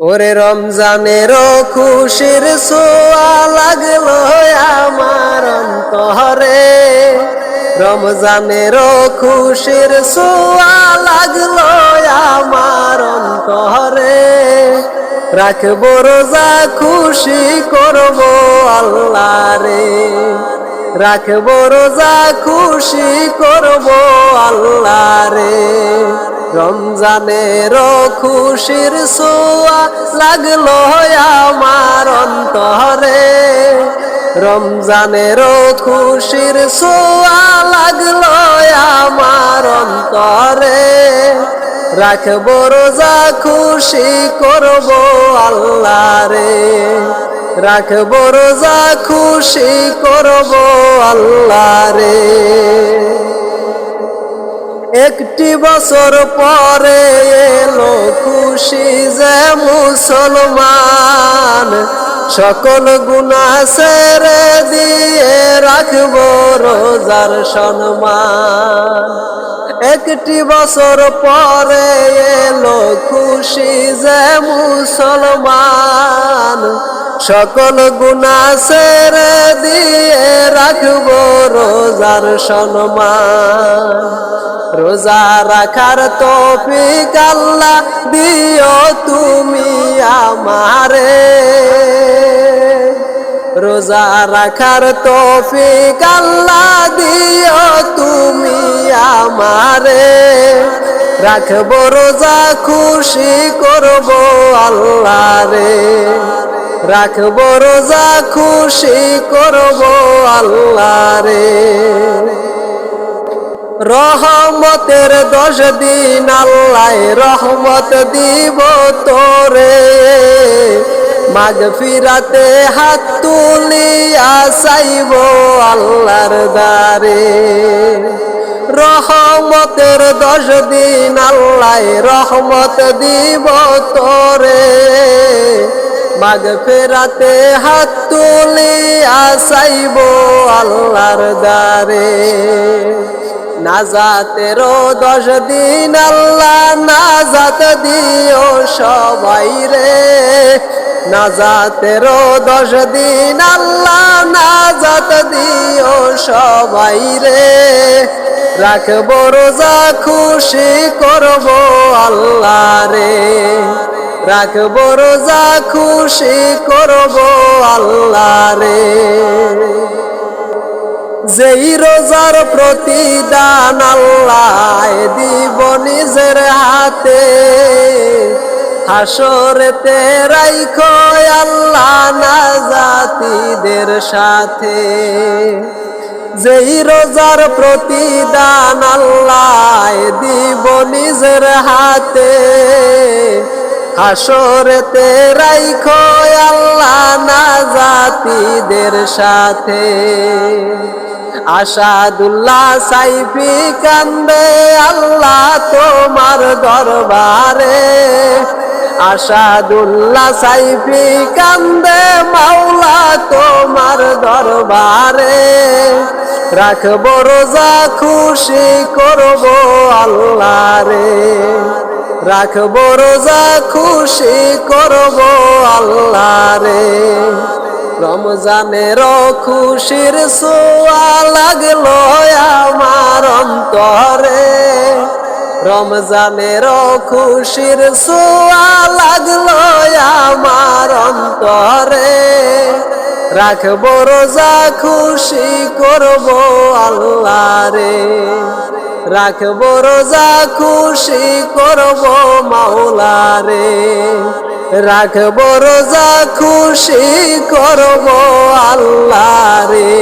ওরে রমজানের খুশির ছোঁয়া লাগলো আমার অন্তরে, রমজানের খুশির ছোঁয়া লাগলো আমার অন্তরে। রাখবো রোজা খুশি করব আল্লাহ রে, রাখবো রোজা খুশি করব আল্লাহ রে। রমজানের খুশির ছোঁয়া লাগলো আমার অন্তরে, রমজানের খুশির ছোঁয়া লাগলো আমার অন্তরে। রাখবো রোজা খুশি করব আল্লাহ রে, রাখবো রোজা খুশি করব আল্লাহ রে। একটি বছর পরে এলো খুশি যে মুসলমান, সকল গুনাহ ছেড়ে দিয়ে রাখবো রোজার সম্মান। একটি বছর পরে এলো খুশি যে মুসলমান, সকল গুনাহ ছেড়ে দিয়ে রাখবো রোজার সম্মান। রোজা রাখার তৌফিক আল্লাহ দিও তুমি আমারে, রোজা রাখার তৌফিক আল্লাহ দিও তুমি আমারে। রাখবো রোজা খুশি করব আল্লাহ রে, রাখবো রোজা খুশি করব আল্লাহ রে। রহমতের 10 দিন আল্লাহ রহমত দিব তোরে, মাগফিরাতে হাত তুলিয়া চাইব আল্লাহর দ্বারে। রহমতের 10 দিন আল্লাহ রহমত দিব তোরে, মাগফিরাতে হাত তুলিয়া চাইব আল্লাহর দ্বারে। নাজাতেরও 10 দিন আল্লাহ নাজাত দিও সবাই রে, নাজাতেরও 10 দিন আল্লাহ নাজাত দিও সবাই রে। রাখবো রোজা খুশি করব আল্লাহ রে, রাখবো রোজা খুশি করব আল্লাহ রে। যেই রোজার প্রতিদান আল্লাহ দিব নিজের হাতে, হাসরেতে রাইখো আল্লাহ নাজাতীদের সাথে। যেই রোজার প্রতিদান আল্লাহ দিব নিজের হাতে, হাসরেতে রাইখো আল্লাহ নাজাতীদের সাথে। আসাদুল্লাহ সাইফি কান্দে আল্লাহ তোমার দরবারে, আসাদুল্লাহ সাইফি কান্দে মাওলা তোমার দরবারে। রাখবো রোজা খুশি করব আল্লাহ রে, রাখবো রোজা খুশি করব আল্লাহ রে। রমজানের খুশির ছোঁয়া লাগলো আমার অন্তরে, রমজানের খুশির ছোঁয়া লাগলো আমার অন্তরে। রাখবো রোজা খুশি করব আল্লাহ রে, রাখবো রোজা খুশি করব মাওলা রে। রাখবো রোজা খুশি করব আল্লাহ রে।